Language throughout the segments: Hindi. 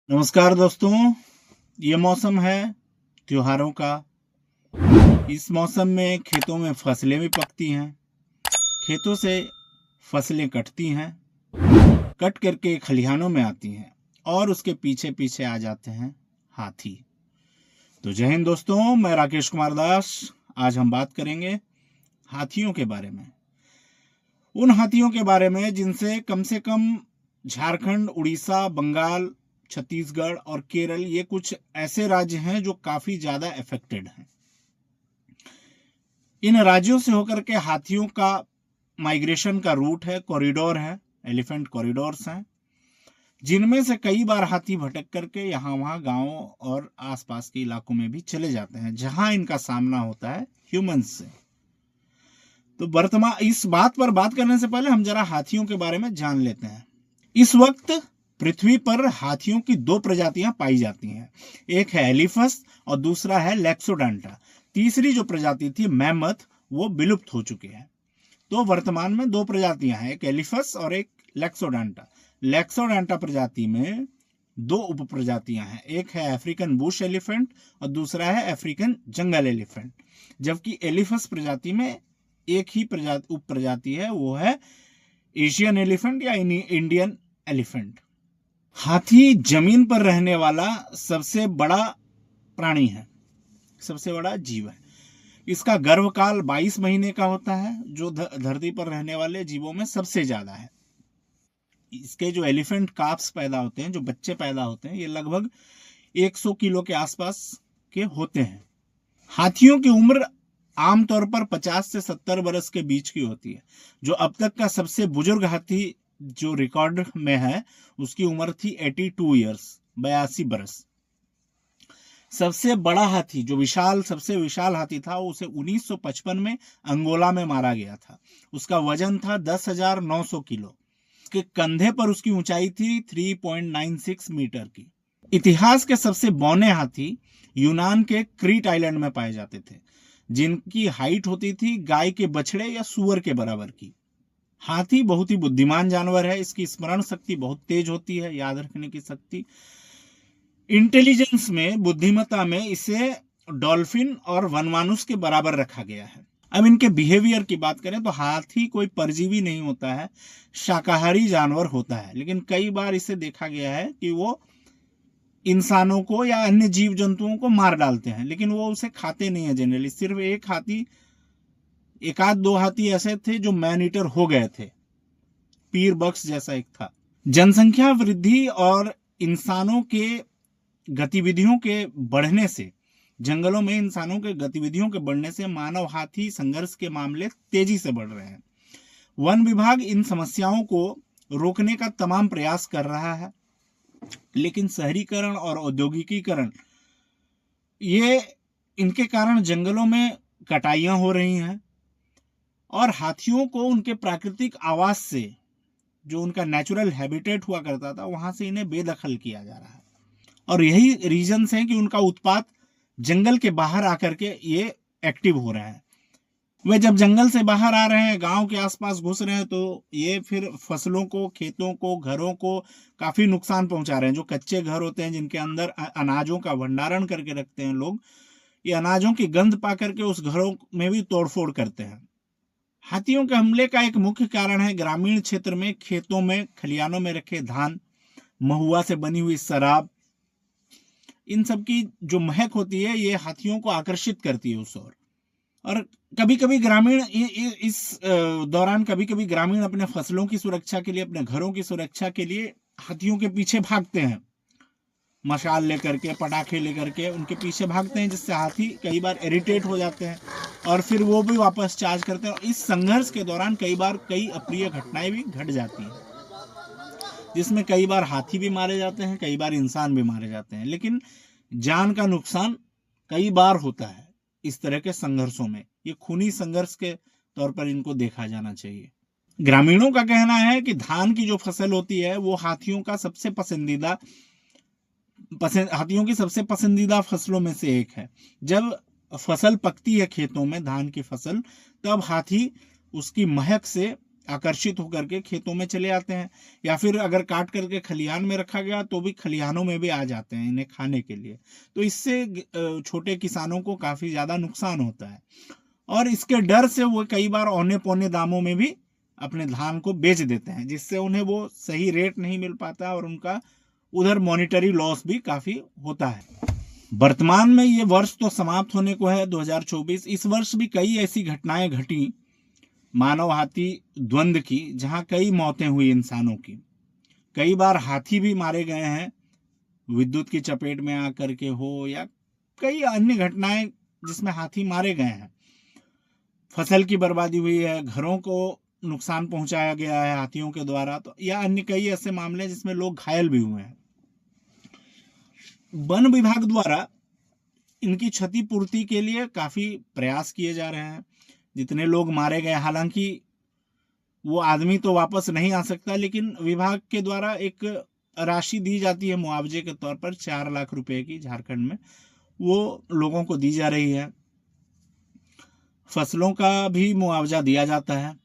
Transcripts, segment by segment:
नमस्कार दोस्तों। ये मौसम है त्योहारों का। इस मौसम में खेतों में फसलें भी पकती हैं, खेतों से फसलें कटती हैं, कट करके खलिहानों में आती हैं और उसके पीछे पीछे आ जाते हैं हाथी। तो जय हिंद दोस्तों, मैं राकेश कुमार दास। आज हम बात करेंगे हाथियों के बारे में। उन हाथियों के बारे में जिनसे कम से कम झारखंड, उड़ीसा, बंगाल, छत्तीसगढ़ और केरल, ये कुछ ऐसे राज्य हैं जो काफी ज्यादा अफेक्टेड हैं। इन राज्यों से होकर के हाथियों का माइग्रेशन का रूट है, कॉरिडोर है, एलिफेंट कॉरिडोर्स हैं, जिनमें से कई बार हाथी भटक करके यहाँ वहाँ गांवों और आसपास के इलाकों में भी चले जाते हैं, जहां इनका सामना होता है ह्यूमंस से। तो वर्तमान इस बात पर बात करने से पहले हम जरा हाथियों के बारे में जान लेते हैं। इस वक्त पृथ्वी पर हाथियों की दो प्रजातियां पाई जाती हैं, एक है एलिफस और दूसरा है लैक्सोडांटा। तीसरी जो प्रजाति थी मैमथ, वो विलुप्त हो चुकी है। तो वर्तमान में दो प्रजातियां हैं, एक एलिफस और एक लैक्सोडांटा। लैक्सोडांटा प्रजाति में दो उप प्रजातियां हैं, एक है अफ्रीकन बुश एलिफेंट और दूसरा है अफ्रीकन जंगल एलिफेंट। जबकि एलिफस प्रजाति में एक ही उप प्रजाति है, वो है एशियन एलिफेंट या इंडियन एलिफेंट। हाथी जमीन पर रहने वाला सबसे बड़ा प्राणी है, सबसे बड़ा जीव है। इसका गर्भकाल 22 महीने का होता है, जो धरती पर रहने वाले जीवों में सबसे ज्यादा है। इसके जो एलिफेंट काफ्स पैदा होते हैं, जो बच्चे पैदा होते हैं, ये लगभग 100 किलो के आसपास के होते हैं। हाथियों की उम्र आमतौर पर 50 से 70 बरस के बीच की होती है। जो अब तक का सबसे बुजुर्ग हाथी जो रिकॉर्ड में है, उसकी उम्र थी 82 ईयर्स, 82 बरस। सबसे बड़ा हाथी, जो सबसे विशाल हाथी था, उसे 1955 में अंगोला में मारा गया था। उसका वजन था 10,900 किलो। उसके कंधे पर उसकी ऊंचाई थी 3.96 मीटर की। इतिहास के सबसे बौने हाथी यूनान के क्रीट आइलैंड में पाए जाते थे, जिनकी हाइट होती थी गाय के बछड़े या सुअर के बराबर की। हाथी बहुत ही बुद्धिमान जानवर है। इसकी स्मरण शक्ति बहुत तेज होती है, याद रखने की शक्ति। इंटेलिजेंस में, बुद्धिमत्ता में इसे डॉल्फिन और वनमानुष के बराबर रखा गया है। अब इनके बिहेवियर की बात करें तो हाथी कोई परजीवी नहीं होता है, शाकाहारी जानवर होता है। लेकिन कई बार इसे देखा गया है कि वो इंसानों को या अन्य जीव जंतुओं को मार डालते हैं, लेकिन वो उसे खाते नहीं है जनरली। सिर्फ एक आध दो हाथी ऐसे थे जो मैन ईटर हो गए थे, पीर बक्स जैसा एक था। जनसंख्या वृद्धि और इंसानों के गतिविधियों के बढ़ने से, जंगलों में इंसानों के गतिविधियों के बढ़ने से मानव हाथी संघर्ष के मामले तेजी से बढ़ रहे हैं। वन विभाग इन समस्याओं को रोकने का तमाम प्रयास कर रहा है, लेकिन शहरीकरण और औद्योगिकीकरण, ये इनके कारण जंगलों में कटाइयां हो रही हैं और हाथियों को उनके प्राकृतिक आवास से, जो उनका नेचुरल हैबिटेट हुआ करता था, वहां से इन्हें बेदखल किया जा रहा है। और यही रीजंस हैं कि उनका उत्पात जंगल के बाहर आकर के ये एक्टिव हो रहे हैं। वे जब जंगल से बाहर आ रहे हैं, गांव के आसपास घुस रहे हैं, तो ये फिर फसलों को, खेतों को, घरों को काफी नुकसान पहुंचा रहे हैं। जो कच्चे घर होते हैं, जिनके अंदर अनाजों का भंडारण करके रखते हैं लोग, ये अनाजों की गंध पा करके उस घरों में भी तोड़फोड़ करते हैं। हाथियों के हमले का एक मुख्य कारण है ग्रामीण क्षेत्र में खेतों में, खलिहानों में रखे धान, महुआ से बनी हुई शराब, इन सब की जो महक होती है, ये हाथियों को आकर्षित करती है उस ओर। और कभी कभी ग्रामीण इस दौरान कभी कभी ग्रामीण अपने फसलों की सुरक्षा के लिए, अपने घरों की सुरक्षा के लिए हाथियों के पीछे भागते हैं, मशाल लेकर के, पटाखे लेकर के उनके पीछे भागते हैं, जिससे हाथी कई बार इरिटेट हो जाते हैं और फिर वो भी वापस चार्ज करते हैं। और इस संघर्ष के दौरान कई बार कई अप्रिय घटनाएं भी घट जाती हैं, जिसमें कई बार हाथी भी मारे जाते हैं, कई बार इंसान भी मारे जाते हैं। लेकिन जान का नुकसान कई बार होता है इस तरह के संघर्षों में। ये खूनी संघर्ष के तौर पर इनको देखा जाना चाहिए। ग्रामीणों का कहना है कि धान की जो फसल होती है, वो हाथियों की सबसे पसंदीदा फसलों में से एक है। जब फसल पकती है खेतों में, धान की फसल, तब हाथी उसकी महक से आकर्षित होकर के खेतों में चले आते हैं, या फिर अगर काट करके खलिहान में रखा गया तो भी खलिहानों में भी आ जाते हैं इन्हें खाने के लिए। तो इससे छोटे किसानों को काफ़ी ज़्यादा नुकसान होता है, और इसके डर से वो कई बार औने पौने दामों में भी अपने धान को बेच देते हैं, जिससे उन्हें वो सही रेट नहीं मिल पाता और उनका उधर मॉनिटरी लॉस भी काफ़ी होता है। वर्तमान में ये वर्ष तो समाप्त होने को है 2024। इस वर्ष भी कई ऐसी घटनाएं घटी मानव हाथी द्वंद्व की, जहां कई मौतें हुई इंसानों की। कई बार हाथी भी मारे गए हैं, विद्युत की चपेट में आकर के हो, या कई अन्य घटनाएं जिसमें हाथी मारे गए हैं। फसल की बर्बादी हुई है, घरों को नुकसान पहुंचाया गया है हाथियों के द्वारा, तो या अन्य कई ऐसे मामले जिसमें लोग घायल भी हुए हैं। वन विभाग द्वारा इनकी क्षतिपूर्ति के लिए काफी प्रयास किए जा रहे हैं। जितने लोग मारे गए, हालांकि वो आदमी तो वापस नहीं आ सकता, लेकिन विभाग के द्वारा एक राशि दी जाती है मुआवजे के तौर पर 4 लाख रुपए की, झारखंड में वो लोगों को दी जा रही है। फसलों का भी मुआवजा दिया जाता है,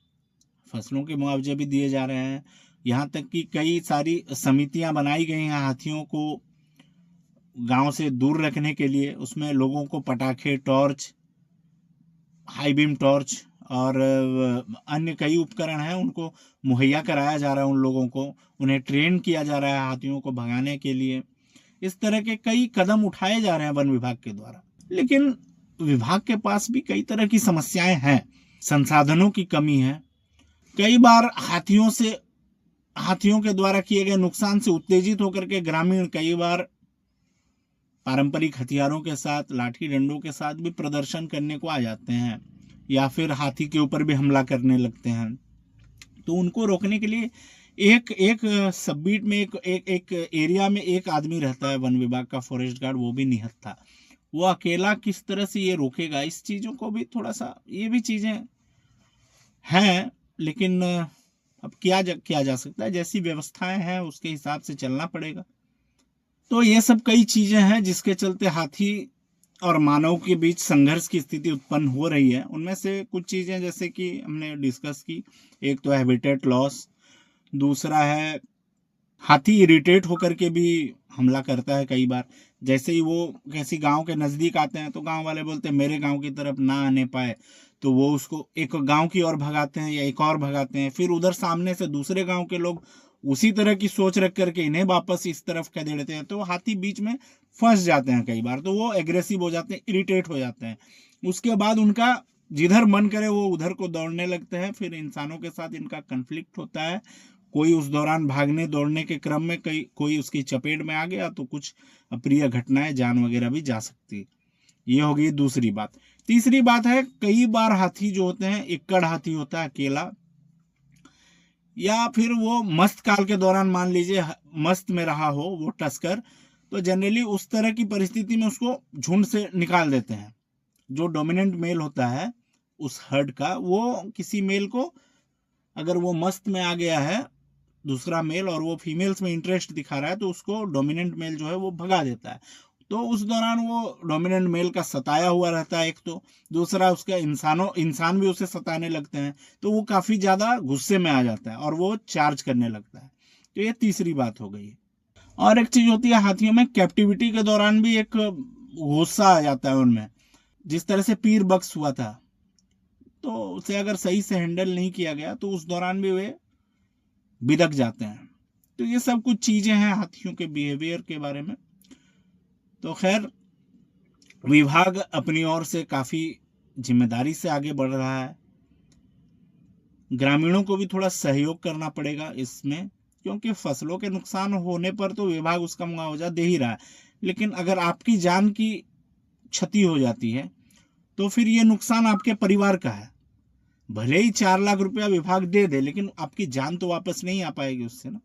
फसलों के मुआवजे भी दिए जा रहे हैं। यहाँ तक कि कई सारी समितियां बनाई गई हैं हाथियों को गांव से दूर रखने के लिए। उसमें लोगों को पटाखे, टॉर्च, हाई बीम टॉर्च और अन्य कई उपकरण हैं, उनको मुहैया कराया जा रहा है उन लोगों को, उन्हें ट्रेन किया जा रहा है हाथियों को भगाने के लिए। इस तरह के कई कदम उठाए जा रहे हैं वन विभाग के द्वारा। लेकिन विभाग के पास भी कई तरह की समस्याएं हैं, संसाधनों की कमी है। कई बार हाथियों के द्वारा किए गए नुकसान से उत्तेजित होकर के ग्रामीण कई बार पारंपरिक हथियारों के साथ, लाठी डंडों के साथ भी प्रदर्शन करने को आ जाते हैं, या फिर हाथी के ऊपर भी हमला करने लगते हैं। तो उनको रोकने के लिए एक सब बीट में एक एरिया में एक आदमी रहता है वन विभाग का, फॉरेस्ट गार्ड, वो भी निहत्था। वो अकेला किस तरह से ये रोकेगा, इस चीज़ों को भी थोड़ा सा, ये भी चीज़ें हैं, लेकिन अब किया जा सकता है, जैसी व्यवस्थाएं हैं उसके हिसाब से चलना पड़ेगा। तो ये सब कई चीजें हैं जिसके चलते हाथी और मानव के बीच संघर्ष की स्थिति उत्पन्न हो रही है। उनमें से कुछ चीजें जैसे कि हमने डिस्कस की, एक तो हैबिटेट लॉस, दूसरा है हाथी इरिटेट होकर के भी हमला करता है कई बार। जैसे ही वो किसी गांव के नजदीक आते हैं तो गांव वाले बोलते हैं मेरे गांव की तरफ ना आने पाए, तो वो उसको एक गांव की ओर भगाते हैं या एक और भगाते हैं। फिर उधर सामने से दूसरे गांव के लोग उसी तरह की सोच रख करके इन्हें वापस इस तरफ कह देते हैं, तो हाथी बीच में फंस जाते हैं कई बार। तो वो एग्रेसिव हो जाते हैं, इरिटेट हो जाते हैं। उसके बाद उनका जिधर मन करे वो उधर को दौड़ने लगते हैं। फिर इंसानों के साथ इनका कन्फ्लिक्ट होता है। कोई उस दौरान भागने दौड़ने के क्रम में कोई उसकी चपेट में आ गया तो कुछ अप्रिय घटनाएं, जान वगैरह भी जा सकती है। ये हो गई दूसरी बात। तीसरी बात है, कई बार हाथी जो होते हैं, इक्कड़ हाथी होता है अकेला, या फिर वो मस्त काल के दौरान मान लीजिए मस्त में रहा हो वो टस्कर, तो जनरली उस तरह की परिस्थिति में उसको झुंड से निकाल देते हैं। जो डोमिनेंट मेल होता है उस हर्ड का, वो किसी मेल को, अगर वो मस्त में आ गया है दूसरा मेल और वो फीमेल्स में इंटरेस्ट दिखा रहा है, तो उसको डोमिनेंट मेल जो है वो भगा देता है। तो उस दौरान वो डोमिनेंट मेल का सताया हुआ रहता है एक तो, दूसरा उसका इंसान भी उसे सताने लगते हैं, तो वो काफ़ी ज़्यादा गुस्से में आ जाता है और वो चार्ज करने लगता है। तो ये तीसरी बात हो गई। और एक चीज़ होती है हाथियों में, कैप्टिविटी के दौरान भी एक गुस्सा आ जाता है उनमें। जिस तरह से पीर बक्स हुआ था, तो उसे अगर सही से हैंडल नहीं किया गया तो उस दौरान भी वे बिदक जाते हैं। तो ये सब कुछ चीज़ें हैं हाथियों के बिहेवियर के बारे में। तो खैर, विभाग अपनी ओर से काफ़ी जिम्मेदारी से आगे बढ़ रहा है। ग्रामीणों को भी थोड़ा सहयोग करना पड़ेगा इसमें, क्योंकि फसलों के नुकसान होने पर तो विभाग उसका मुआवजा दे ही रहा है, लेकिन अगर आपकी जान की क्षति हो जाती है तो फिर ये नुकसान आपके परिवार का है। भले ही 4 लाख रुपया विभाग दे दे, लेकिन आपकी जान तो वापस नहीं आ पाएगी उससे ना।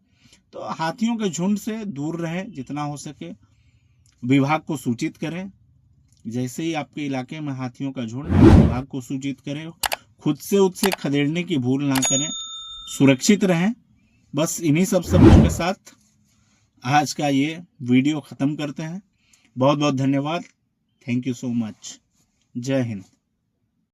तो हाथियों के झुंड से दूर रहें जितना हो सके, विभाग को सूचित करें। जैसे ही आपके इलाके में हाथियों का झुंड है, विभाग को सूचित करें। खुद से उससे खदेड़ने की भूल ना करें, सुरक्षित रहें। बस इन्हीं सब शब्दों के साथ आज का ये वीडियो ख़त्म करते हैं। बहुत बहुत धन्यवाद। Thank you so much. जय हिंद।